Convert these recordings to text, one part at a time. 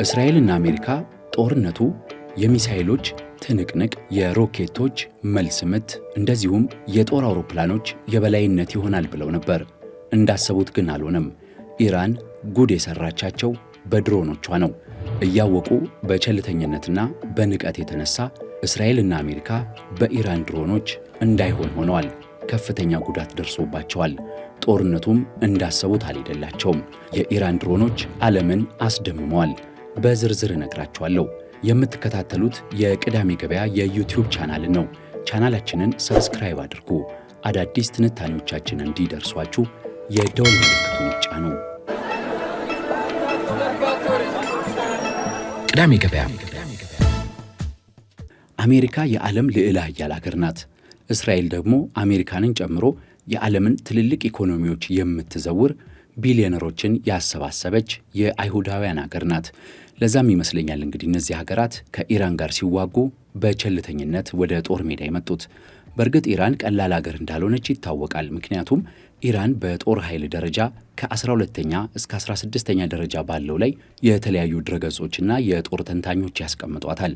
እስራኤልና አሜሪካ ጦርነቱ የሚሳኤሎች ትንቅንቅ፣ የሮኬቶች መልስ ምት እንደዚሁም የጦር አውሮፕላኖች የበላይነት ይሆናል ብለው ነበር። እንዳሰቡት ግን አልሆነም። ኢራን ጉድ የሰራቻቸው በድሮኖቿ ነው። እያወቁ በቸልተኝነትና በንቀት የተነሳ እስራኤልና አሜሪካ በኢራን ድሮኖች እንዳይሆን ሆነዋል። ከፍተኛ ጉዳት ደርሶባቸዋል። ጦርነቱም እንዳሰቡት አልሄደላቸውም። የኢራን ድሮኖች ዓለምን አስደምመዋል። በዝርዝር እነግራችኋለሁ። የምትከታተሉት የቅዳሜ ገበያ የዩቲዩብ ቻናልን ነው። ቻናላችንን ሰብስክራይብ አድርጉ። አዳዲስ ትንታኔዎቻችን እንዲደርሷችሁ የደወል ምልክቱን ይጫኑ። ቅዳሜ ገበያ። አሜሪካ የዓለም ልዕለ ኃያል አገር ናት። እስራኤል ደግሞ አሜሪካንን ጨምሮ የዓለምን ትልልቅ ኢኮኖሚዎች የምትዘውር ቢሊዮነሮችን ያሰባሰበች የአይሁዳውያን አገር ናት። ለዛም ይመስለኛል እንግዲህ እነዚህ ሀገራት ከኢራን ጋር ሲዋጉ በቸልተኝነት ወደ ጦር ሜዳ የመጡት። በእርግጥ ኢራን ቀላል አገር እንዳልሆነች ይታወቃል። ምክንያቱም ኢራን በጦር ኃይል ደረጃ ከ12ኛ እስከ 16ኛ ደረጃ ባለው ላይ የተለያዩ ድረገጾችና የጦር ተንታኞች ያስቀምጧታል።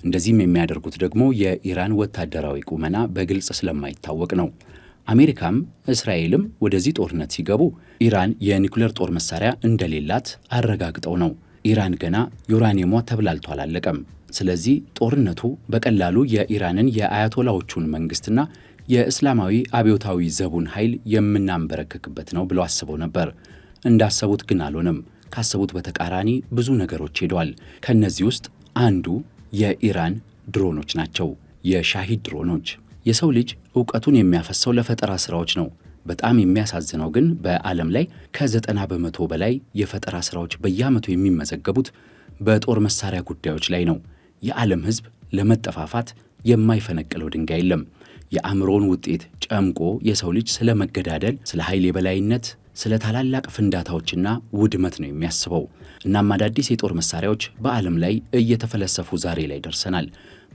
እንደዚህም የሚያደርጉት ደግሞ የኢራን ወታደራዊ ቁመና በግልጽ ስለማይታወቅ ነው። አሜሪካም እስራኤልም ወደዚህ ጦርነት ሲገቡ ኢራን የኒኩሌር ጦር መሳሪያ እንደሌላት አረጋግጠው ነው። ኢራን ገና ዩራኒየሟ ተብላልቶ አላለቀም። ስለዚህ ጦርነቱ በቀላሉ የኢራንን የአያቶላዎቹን መንግስትና የእስላማዊ አብዮታዊ ዘቡን ኃይል የምናንበረከክበት ነው ብለው አስበው ነበር። እንዳሰቡት ግን አልሆነም። ካሰቡት በተቃራኒ ብዙ ነገሮች ሄደዋል። ከእነዚህ ውስጥ አንዱ የኢራን ድሮኖች ናቸው። የሻሂድ ድሮኖች። የሰው ልጅ ዕውቀቱን የሚያፈሰው ለፈጠራ ሥራዎች ነው። በጣም የሚያሳዝነው ግን በዓለም ላይ ከ90 በመቶ በላይ የፈጠራ ሥራዎች በየዓመቱ የሚመዘገቡት በጦር መሳሪያ ጉዳዮች ላይ ነው። የዓለም ሕዝብ ለመጠፋፋት የማይፈነቅለው ድንጋይ የለም። የአእምሮውን ውጤት ጨምቆ የሰው ልጅ ስለ መገዳደል፣ ስለ ኃይል የበላይነት፣ ስለ ታላላቅ ፍንዳታዎችና ውድመት ነው የሚያስበው። እናም አዳዲስ የጦር መሳሪያዎች በዓለም ላይ እየተፈለሰፉ ዛሬ ላይ ደርሰናል።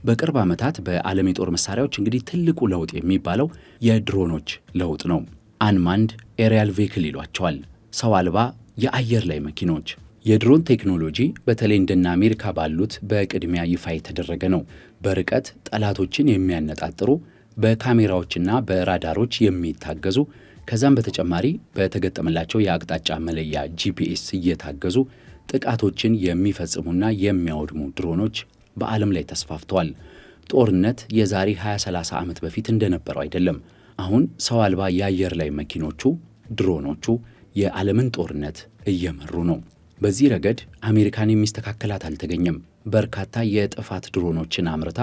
በቅርብ ዓመታት በዓለም የጦር መሳሪያዎች እንግዲህ ትልቁ ለውጥ የሚባለው የድሮኖች ለውጥ ነው። አንማንድ ኤሪያል ቬክል ይሏቸዋል። ሰው አልባ የአየር ላይ መኪኖች። የድሮን ቴክኖሎጂ በተለይ እንደነ አሜሪካ ባሉት በቅድሚያ ይፋ የተደረገ ነው። በርቀት ጠላቶችን የሚያነጣጥሩ በካሜራዎችና በራዳሮች የሚታገዙ ከዛም በተጨማሪ በተገጠመላቸው የአቅጣጫ መለያ ጂፒኤስ እየታገዙ ጥቃቶችን የሚፈጽሙና የሚያወድሙ ድሮኖች በዓለም ላይ ተስፋፍተዋል። ጦርነት የዛሬ 20-30 ዓመት በፊት እንደነበረው አይደለም። አሁን ሰው አልባ የአየር ላይ መኪኖቹ ድሮኖቹ የዓለምን ጦርነት እየመሩ ነው። በዚህ ረገድ አሜሪካን የሚስተካከላት አልተገኘም። በርካታ የጥፋት ድሮኖችን አምርታ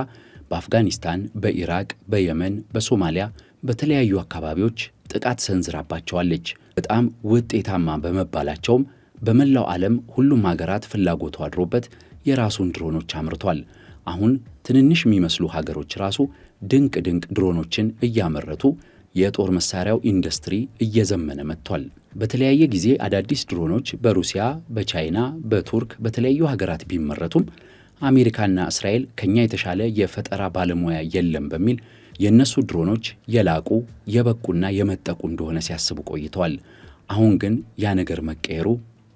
በአፍጋኒስታን፣ በኢራቅ፣ በየመን፣ በሶማሊያ በተለያዩ አካባቢዎች ጥቃት ሰንዝራባቸዋለች። በጣም ውጤታማ በመባላቸውም በመላው ዓለም ሁሉም ሀገራት ፍላጎቱ አድሮበት የራሱን ድሮኖች አምርቷል። አሁን ትንንሽ የሚመስሉ ሀገሮች ራሱ ድንቅ ድንቅ ድሮኖችን እያመረቱ የጦር መሳሪያው ኢንዱስትሪ እየዘመነ መጥቷል። በተለያየ ጊዜ አዳዲስ ድሮኖች በሩሲያ፣ በቻይና፣ በቱርክ በተለያዩ ሀገራት ቢመረቱም አሜሪካና እስራኤል ከኛ የተሻለ የፈጠራ ባለሙያ የለም በሚል የእነሱ ድሮኖች የላቁ የበቁና የመጠቁ እንደሆነ ሲያስቡ ቆይተዋል። አሁን ግን ያ ነገር መቀየሩ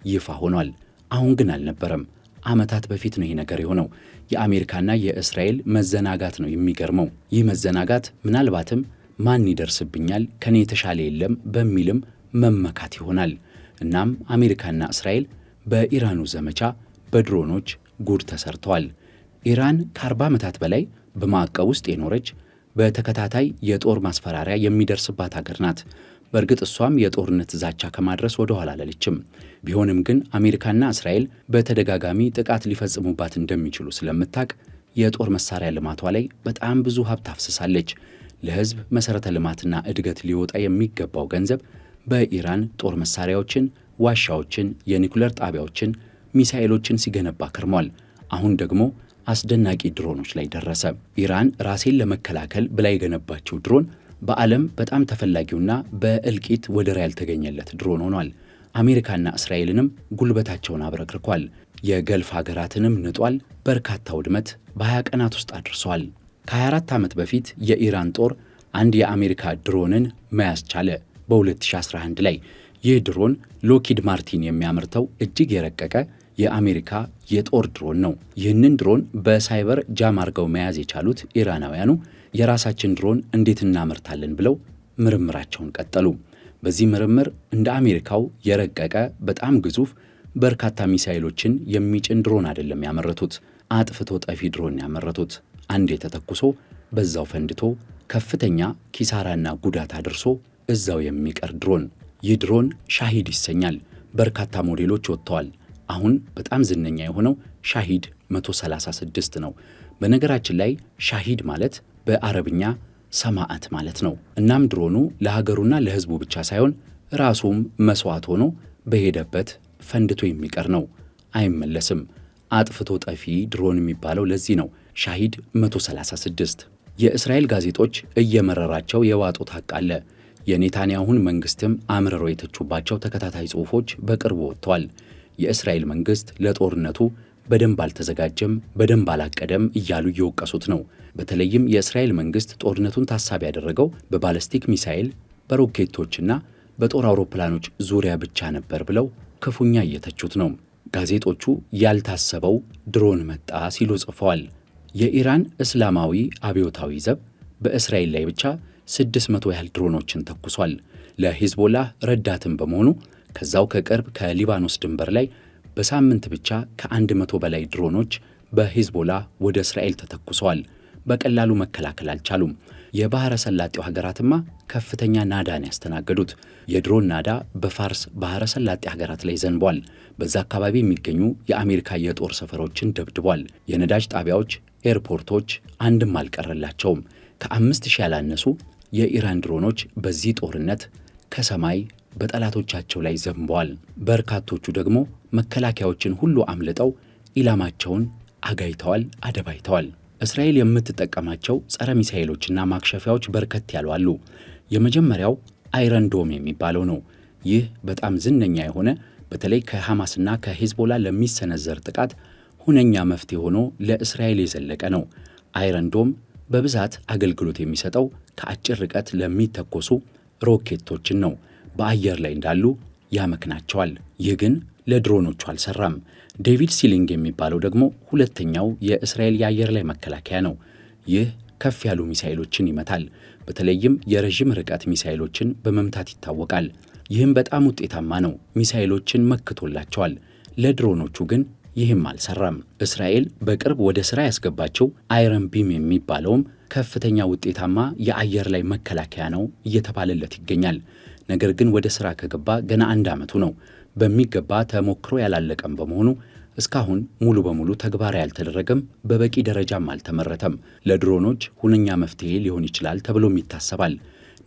ይፋ ሆኗል። አሁን ግን አልነበረም። ዓመታት በፊት ነው ይሄ ነገር የሆነው። የአሜሪካና የእስራኤል መዘናጋት ነው የሚገርመው። ይህ መዘናጋት ምናልባትም ማን ይደርስብኛል ከኔ የተሻለ የለም በሚልም መመካት ይሆናል። እናም አሜሪካና እስራኤል በኢራኑ ዘመቻ በድሮኖች ጉድ ተሰርተዋል። ኢራን ከ40 ዓመታት በላይ በማዕቀብ ውስጥ የኖረች በተከታታይ የጦር ማስፈራሪያ የሚደርስባት አገር ናት። በእርግጥ እሷም የጦርነት ዛቻ ከማድረስ ወደ ኋላ አላለችም። ቢሆንም ግን አሜሪካና እስራኤል በተደጋጋሚ ጥቃት ሊፈጽሙባት እንደሚችሉ ስለምታውቅ የጦር መሳሪያ ልማቷ ላይ በጣም ብዙ ሀብት አፍስሳለች። ለሕዝብ መሠረተ ልማትና እድገት ሊወጣ የሚገባው ገንዘብ በኢራን ጦር መሳሪያዎችን፣ ዋሻዎችን፣ የኒኩሌር ጣቢያዎችን፣ ሚሳኤሎችን ሲገነባ ከርሟል። አሁን ደግሞ አስደናቂ ድሮኖች ላይ ደረሰ። ኢራን ራሴን ለመከላከል ብላ የገነባችው ድሮን በዓለም በጣም ተፈላጊውና በእልቂት ወደር ያልተገኘለት ድሮን ሆኗል። አሜሪካና እስራኤልንም ጉልበታቸውን አብረክርኳል። የገልፍ ሀገራትንም ንጧል። በርካታ ውድመት በ20 ቀናት ውስጥ አድርሷል። ከ24 ዓመት በፊት የኢራን ጦር አንድ የአሜሪካ ድሮንን መያዝ ቻለ። በ2011 ላይ ይህ ድሮን ሎኪድ ማርቲን የሚያመርተው እጅግ የረቀቀ የአሜሪካ የጦር ድሮን ነው። ይህንን ድሮን በሳይበር ጃም አድርገው መያዝ የቻሉት ኢራናውያኑ የራሳችን ድሮን እንዴት እናመርታለን ብለው ምርምራቸውን ቀጠሉ። በዚህ ምርምር እንደ አሜሪካው የረቀቀ በጣም ግዙፍ በርካታ ሚሳኤሎችን የሚጭን ድሮን አይደለም ያመረቱት፣ አጥፍቶ ጠፊ ድሮን ያመረቱት። አንዴ ተተኩሶ በዛው ፈንድቶ ከፍተኛ ኪሳራና ጉዳት አድርሶ እዛው የሚቀር ድሮን። ይህ ድሮን ሻሂድ ይሰኛል። በርካታ ሞዴሎች ወጥተዋል። አሁን በጣም ዝነኛ የሆነው ሻሂድ 136 ነው። በነገራችን ላይ ሻሂድ ማለት በአረብኛ ሰማዕት ማለት ነው። እናም ድሮኑ ለሀገሩና ለሕዝቡ ብቻ ሳይሆን ራሱም መስዋዕት ሆኖ በሄደበት ፈንድቶ የሚቀር ነው፣ አይመለስም። አጥፍቶ ጠፊ ድሮን የሚባለው ለዚህ ነው። ሻሂድ 136 የእስራኤል ጋዜጦች እየመረራቸው የዋጡት ሐቅ አለ። የኔታንያሁን መንግስትም አምርረው የተቹባቸው ተከታታይ ጽሑፎች በቅርቡ ወጥተዋል። የእስራኤል መንግስት ለጦርነቱ በደንብ አልተዘጋጀም፣ በደንብ አላቀደም እያሉ እየወቀሱት ነው። በተለይም የእስራኤል መንግስት ጦርነቱን ታሳቢ ያደረገው በባለስቲክ ሚሳኤል፣ በሮኬቶችና በጦር አውሮፕላኖች ዙሪያ ብቻ ነበር ብለው ክፉኛ እየተቹት ነው። ጋዜጦቹ ያልታሰበው ድሮን መጣ ሲሉ ጽፈዋል። የኢራን እስላማዊ አብዮታዊ ዘብ በእስራኤል ላይ ብቻ 600 ያህል ድሮኖችን ተኩሷል። ለሂዝቦላህ ረዳትም በመሆኑ ከዛው ከቅርብ ከሊባኖስ ድንበር ላይ በሳምንት ብቻ ከ100 በላይ ድሮኖች በሂዝቦላህ ወደ እስራኤል ተተኩሰዋል። በቀላሉ መከላከል አልቻሉም። የባሕረ ሰላጤው ሀገራትማ ከፍተኛ ናዳን ያስተናገዱት። የድሮን ናዳ በፋርስ ባሕረ ሰላጤ ሀገራት ላይ ዘንቧል። በዛ አካባቢ የሚገኙ የአሜሪካ የጦር ሰፈሮችን ደብድቧል። የነዳጅ ጣቢያዎች፣ ኤርፖርቶች አንድም አልቀረላቸውም። ከ5000 ያላነሱ የኢራን ድሮኖች በዚህ ጦርነት ከሰማይ በጠላቶቻቸው ላይ ዘንበዋል። በርካቶቹ ደግሞ መከላከያዎችን ሁሉ አምልጠው ኢላማቸውን አጋይተዋል፣ አደባይተዋል። እስራኤል የምትጠቀማቸው ጸረ ሚሳኤሎችና ማክሸፊያዎች በርከት ያሉ አሉ። የመጀመሪያው አይረን ዶም የሚባለው ነው። ይህ በጣም ዝነኛ የሆነ በተለይ ከሐማስና ከሂዝቦላ ለሚሰነዘር ጥቃት ሁነኛ መፍትሄ ሆኖ ለእስራኤል የዘለቀ ነው። አይረን ዶም በብዛት አገልግሎት የሚሰጠው ከአጭር ርቀት ለሚተኮሱ ሮኬቶችን ነው። በአየር ላይ እንዳሉ ያመክናቸዋል። ይህ ግን ለድሮኖቹ አልሰራም። ዴቪድ ሲሊንግ የሚባለው ደግሞ ሁለተኛው የእስራኤል የአየር ላይ መከላከያ ነው። ይህ ከፍ ያሉ ሚሳኤሎችን ይመታል። በተለይም የረዥም ርቀት ሚሳኤሎችን በመምታት ይታወቃል። ይህም በጣም ውጤታማ ነው። ሚሳኤሎችን መክቶላቸዋል። ለድሮኖቹ ግን ይህም አልሰራም። እስራኤል በቅርብ ወደ ሥራ ያስገባቸው አይረን ቢም የሚባለውም ከፍተኛ ውጤታማ የአየር ላይ መከላከያ ነው እየተባለለት ይገኛል። ነገር ግን ወደ ሥራ ከገባ ገና 1 ዓመቱ ነው። በሚገባ ተሞክሮ ያላለቀም በመሆኑ እስካሁን ሙሉ በሙሉ ተግባራዊ አልተደረገም፣ በበቂ ደረጃም አልተመረተም። ለድሮኖች ሁነኛ መፍትሄ ሊሆን ይችላል ተብሎም ይታሰባል።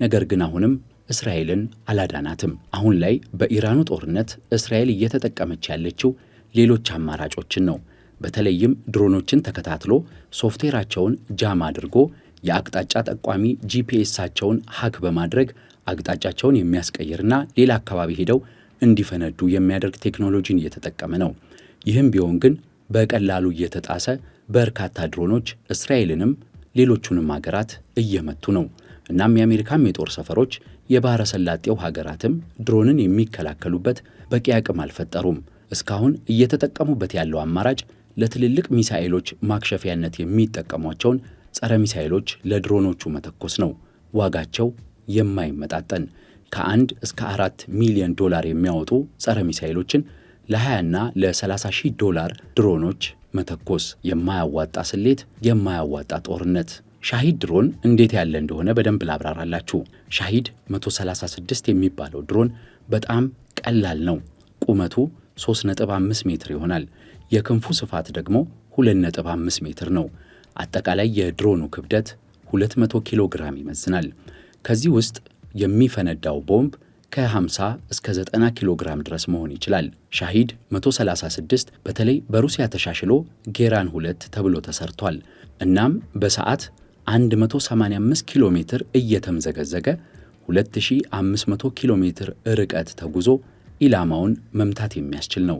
ነገር ግን አሁንም እስራኤልን አላዳናትም። አሁን ላይ በኢራኑ ጦርነት እስራኤል እየተጠቀመች ያለችው ሌሎች አማራጮችን ነው። በተለይም ድሮኖችን ተከታትሎ ሶፍትዌራቸውን ጃም አድርጎ የአቅጣጫ ጠቋሚ ጂፒኤሳቸውን ሀክ በማድረግ አቅጣጫቸውን የሚያስቀይርና ሌላ አካባቢ ሄደው እንዲፈነዱ የሚያደርግ ቴክኖሎጂን እየተጠቀመ ነው። ይህም ቢሆን ግን በቀላሉ እየተጣሰ በርካታ ድሮኖች እስራኤልንም ሌሎቹንም ሀገራት እየመቱ ነው። እናም የአሜሪካም የጦር ሰፈሮች የባሕረ ሰላጤው ሀገራትም ድሮንን የሚከላከሉበት በቂ አቅም አልፈጠሩም። እስካሁን እየተጠቀሙበት ያለው አማራጭ ለትልልቅ ሚሳኤሎች ማክሸፊያነት የሚጠቀሟቸውን ጸረ ሚሳኤሎች ለድሮኖቹ መተኮስ ነው። ዋጋቸው የማይመጣጠን ከ1 እስከ 4 ሚሊዮን ዶላር የሚያወጡ ጸረ ሚሳኤሎችን ለ20ና ለ30 ሺህ ዶላር ድሮኖች መተኮስ። የማያዋጣ ስሌት፣ የማያዋጣ ጦርነት። ሻሂድ ድሮን እንዴት ያለ እንደሆነ በደንብ ላብራራላችሁ። ሻሂድ 136 የሚባለው ድሮን በጣም ቀላል ነው። ቁመቱ 3.5 ሜትር ይሆናል። የክንፉ ስፋት ደግሞ 2.5 ሜትር ነው። አጠቃላይ የድሮኑ ክብደት 200 ኪሎ ግራም ይመዝናል። ከዚህ ውስጥ የሚፈነዳው ቦምብ ከ50 እስከ 90 ኪሎ ግራም ድረስ መሆን ይችላል። ሻሂድ 136 በተለይ በሩሲያ ተሻሽሎ ጌራን 2 ተብሎ ተሰርቷል። እናም በሰዓት 185 ኪሎ ሜትር እየተምዘገዘገ 2500 ኪሎ ሜትር ርቀት ተጉዞ ኢላማውን መምታት የሚያስችል ነው።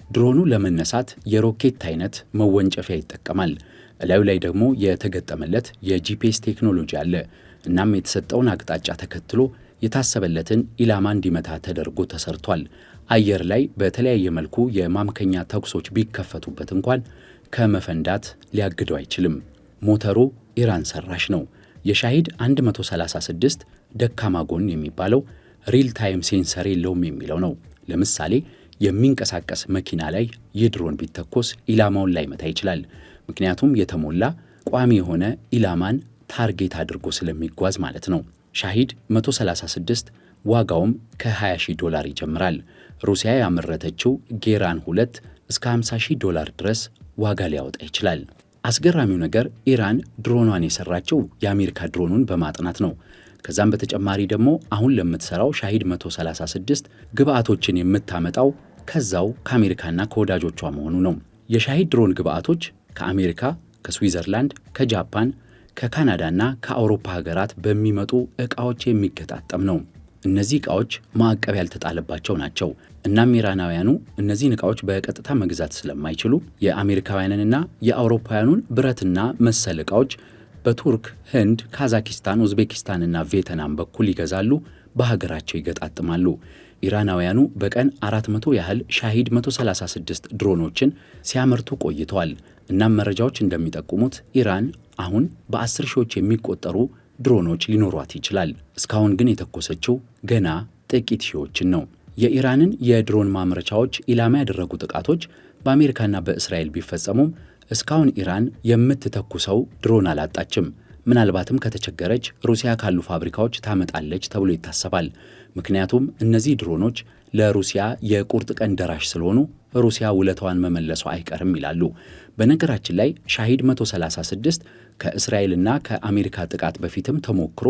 ድሮኑ ለመነሳት የሮኬት አይነት መወንጨፊያ ይጠቀማል። እላዩ ላይ ደግሞ የተገጠመለት የጂፒኤስ ቴክኖሎጂ አለ። እናም የተሰጠውን አቅጣጫ ተከትሎ የታሰበለትን ኢላማ እንዲመታ ተደርጎ ተሰርቷል። አየር ላይ በተለያየ መልኩ የማምከኛ ተኩሶች ቢከፈቱበት እንኳን ከመፈንዳት ሊያግደው አይችልም። ሞተሩ ኢራን ሰራሽ ነው። የሻሂድ 136 ደካማ ጎን የሚባለው ሪል ታይም ሴንሰር የለውም የሚለው ነው። ለምሳሌ የሚንቀሳቀስ መኪና ላይ ይህ ድሮን ቢተኮስ ኢላማውን ላይመታ ይችላል። ምክንያቱም የተሞላ ቋሚ የሆነ ኢላማን ታርጌት አድርጎ ስለሚጓዝ ማለት ነው። ሻሂድ 136 ዋጋውም ከ$20,000 ይጀምራል። ሩሲያ ያመረተችው ጌራን 2 እስከ $50,000 ድረስ ዋጋ ሊያወጣ ይችላል። አስገራሚው ነገር ኢራን ድሮኗን የሰራችው የአሜሪካ ድሮኑን በማጥናት ነው። ከዛም በተጨማሪ ደግሞ አሁን ለምትሰራው ሻሂድ 136 ግብአቶችን የምታመጣው ከዛው ከአሜሪካና ከወዳጆቿ መሆኑ ነው። የሻሂድ ድሮን ግብአቶች ከአሜሪካ፣ ከስዊዘርላንድ፣ ከጃፓን፣ ከካናዳና ከአውሮፓ ሀገራት በሚመጡ ዕቃዎች የሚገጣጠም ነው። እነዚህ ዕቃዎች ማዕቀብ ያልተጣለባቸው ናቸው። እናም ኢራናውያኑ እነዚህን ዕቃዎች በቀጥታ መግዛት ስለማይችሉ የአሜሪካውያንንና የአውሮፓውያኑን ብረትና መሰል ዕቃዎች በቱርክ፣ ህንድ፣ ካዛኪስታን፣ ኡዝቤኪስታንና ቬትናም በኩል ይገዛሉ፣ በሀገራቸው ይገጣጥማሉ። ኢራናውያኑ በቀን 400 ያህል ሻሂድ 136 ድሮኖችን ሲያመርቱ ቆይተዋል። እናም መረጃዎች እንደሚጠቁሙት ኢራን አሁን በ10 ሺዎች የሚቆጠሩ ድሮኖች ሊኖሯት ይችላል። እስካሁን ግን የተኮሰችው ገና ጥቂት ሺዎችን ነው። የኢራንን የድሮን ማምረቻዎች ኢላማ ያደረጉ ጥቃቶች በአሜሪካና በእስራኤል ቢፈጸሙም እስካሁን ኢራን የምትተኩሰው ድሮን አላጣችም። ምናልባትም ከተቸገረች ሩሲያ ካሉ ፋብሪካዎች ታመጣለች ተብሎ ይታሰባል። ምክንያቱም እነዚህ ድሮኖች ለሩሲያ የቁርጥ ቀን ደራሽ ስለሆኑ ሩሲያ ውለታዋን መመለሷ አይቀርም ይላሉ። በነገራችን ላይ ሻሂድ 136 ከእስራኤልና ከአሜሪካ ጥቃት በፊትም ተሞክሮ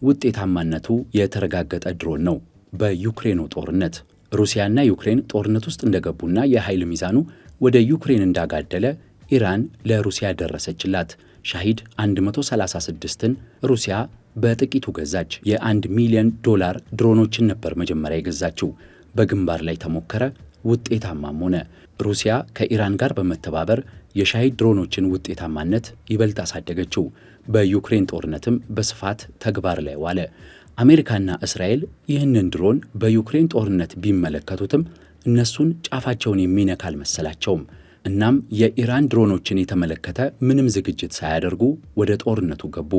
ውጤታማነቱ የተረጋገጠ ድሮን ነው። በዩክሬኑ ጦርነት ሩሲያና ዩክሬን ጦርነት ውስጥ እንደገቡና የኃይል ሚዛኑ ወደ ዩክሬን እንዳጋደለ ኢራን ለሩሲያ ደረሰችላት። ሻሂድ 136ን ሩሲያ በጥቂቱ ገዛች። የ$1 ሚሊዮን ድሮኖችን ነበር መጀመሪያ የገዛችው። በግንባር ላይ ተሞከረ፣ ውጤታማም ሆነ። ሩሲያ ከኢራን ጋር በመተባበር የሻሂድ ድሮኖችን ውጤታማነት ይበልጥ አሳደገችው። በዩክሬን ጦርነትም በስፋት ተግባር ላይ ዋለ። አሜሪካና እስራኤል ይህንን ድሮን በዩክሬን ጦርነት ቢመለከቱትም እነሱን ጫፋቸውን የሚነካ አልመሰላቸውም። እናም የኢራን ድሮኖችን የተመለከተ ምንም ዝግጅት ሳያደርጉ ወደ ጦርነቱ ገቡ።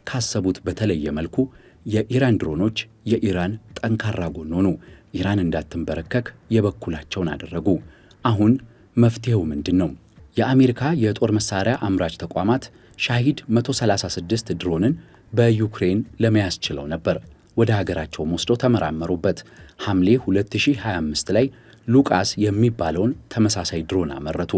ካሰቡት በተለየ መልኩ የኢራን ድሮኖች የኢራን ጠንካራ ጎን ሆኑ። ኢራን እንዳትንበረከክ የበኩላቸውን አደረጉ። አሁን መፍትሄው ምንድን ነው? የአሜሪካ የጦር መሳሪያ አምራች ተቋማት ሻሂድ 136 ድሮንን በዩክሬን ለመያዝ ችለው ነበር። ወደ ሀገራቸውም ወስደው ተመራመሩበት። ሐምሌ 2025 ላይ ሉቃስ የሚባለውን ተመሳሳይ ድሮን አመረቱ።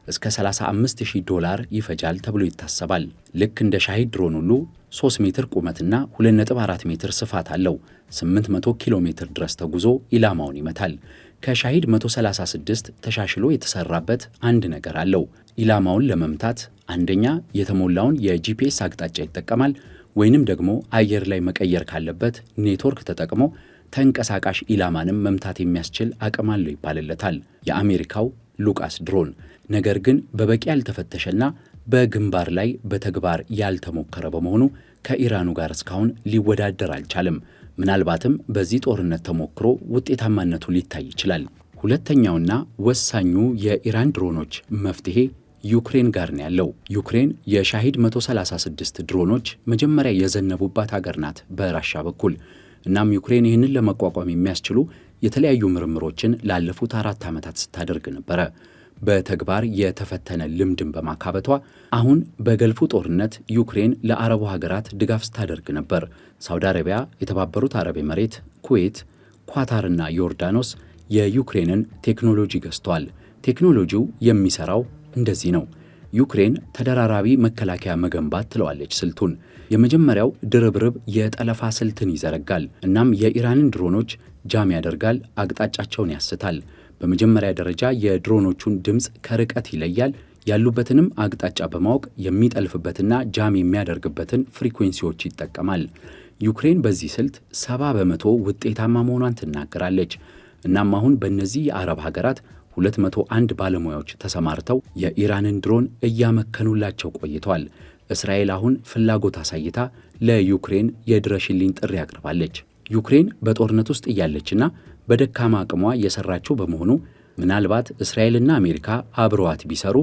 እስከ $35,000 ይፈጃል ተብሎ ይታሰባል። ልክ እንደ ሻሂድ ድሮን ሁሉ 3 ሜትር ቁመትና 2.4 ሜትር ስፋት አለው። 800 ኪሎ ሜትር ድረስ ተጉዞ ኢላማውን ይመታል። ከሻሂድ 136 ተሻሽሎ የተሰራበት አንድ ነገር አለው። ኢላማውን ለመምታት አንደኛ የተሞላውን የጂፒኤስ አቅጣጫ ይጠቀማል፣ ወይንም ደግሞ አየር ላይ መቀየር ካለበት ኔትወርክ ተጠቅሞ ተንቀሳቃሽ ኢላማንም መምታት የሚያስችል አቅም አለው ይባልለታል የአሜሪካው ሉቃስ ድሮን። ነገር ግን በበቂ ያልተፈተሸና በግንባር ላይ በተግባር ያልተሞከረ በመሆኑ ከኢራኑ ጋር እስካሁን ሊወዳደር አልቻለም። ምናልባትም በዚህ ጦርነት ተሞክሮ ውጤታማነቱ ሊታይ ይችላል። ሁለተኛውና ወሳኙ የኢራን ድሮኖች መፍትሄ ዩክሬን ጋር ነው ያለው። ዩክሬን የሻሂድ 136 ድሮኖች መጀመሪያ የዘነቡባት ሀገር ናት በራሻ በኩል። እናም ዩክሬን ይህንን ለመቋቋም የሚያስችሉ የተለያዩ ምርምሮችን ላለፉት 4 ዓመታት ስታደርግ ነበረ። በተግባር የተፈተነ ልምድን በማካበቷ አሁን በገልፉ ጦርነት ዩክሬን ለአረቡ ሀገራት ድጋፍ ስታደርግ ነበር። ሳውዲ አረቢያ፣ የተባበሩት አረብ ኤምሬት፣ ኩዌት፣ ኳታርና ዮርዳኖስ የዩክሬንን ቴክኖሎጂ ገዝተዋል። ቴክኖሎጂው የሚሰራው እንደዚህ ነው። ዩክሬን ተደራራቢ መከላከያ መገንባት ትለዋለች ስልቱን። የመጀመሪያው ድርብርብ የጠለፋ ስልትን ይዘረጋል። እናም የኢራንን ድሮኖች ጃም ያደርጋል፣ አቅጣጫቸውን ያስታል። በመጀመሪያ ደረጃ የድሮኖቹን ድምፅ ከርቀት ይለያል። ያሉበትንም አቅጣጫ በማወቅ የሚጠልፍበትና ጃም የሚያደርግበትን ፍሪኩዌንሲዎች ይጠቀማል። ዩክሬን በዚህ ስልት 70% ውጤታማ መሆኗን ትናገራለች። እናም አሁን በእነዚህ የአረብ ሀገራት 201 ባለሙያዎች ተሰማርተው የኢራንን ድሮን እያመከኑላቸው ቆይተዋል። እስራኤል አሁን ፍላጎት አሳይታ ለዩክሬን የድረሽልኝ ጥሪ አቅርባለች። ዩክሬን በጦርነት ውስጥ እያለችና በደካማ አቅሟ የሰራችው በመሆኑ ምናልባት እስራኤልና አሜሪካ አብረዋት ቢሰሩ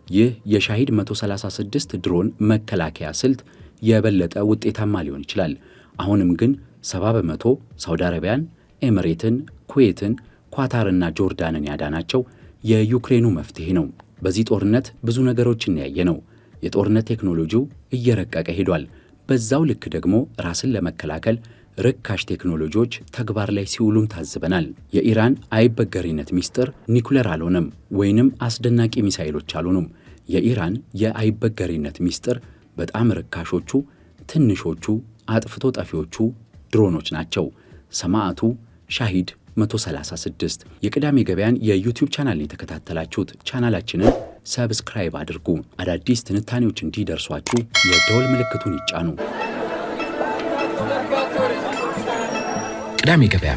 ይህ የሻሂድ 136 ድሮን መከላከያ ስልት የበለጠ ውጤታማ ሊሆን ይችላል። አሁንም ግን 70% ሳውዲ አረቢያን፣ ኤምሬትን፣ ኩዌትን፣ ኳታርና ጆርዳንን ያዳናቸው የዩክሬኑ መፍትሄ ነው። በዚህ ጦርነት ብዙ ነገሮችን ያየ ነው። የጦርነት ቴክኖሎጂው እየረቀቀ ሄዷል። በዛው ልክ ደግሞ ራስን ለመከላከል ርካሽ ቴክኖሎጂዎች ተግባር ላይ ሲውሉም ታዝበናል። የኢራን አይበገሪነት ሚስጥር ኒኩለር አልሆነም ወይንም አስደናቂ ሚሳኤሎች አልሆኑም። የኢራን የአይበገሪነት ሚስጥር በጣም ርካሾቹ፣ ትንሾቹ፣ አጥፍቶ ጠፊዎቹ ድሮኖች ናቸው። ሰማዕቱ ሻሂድ 136። የቅዳሜ ገበያን የዩቲዩብ ቻናል የተከታተላችሁት፣ ቻናላችንን ሰብስክራይብ አድርጉ። አዳዲስ ትንታኔዎች እንዲደርሷችሁ የደወል ምልክቱን ይጫኑ። ቅዳሜ ገበያ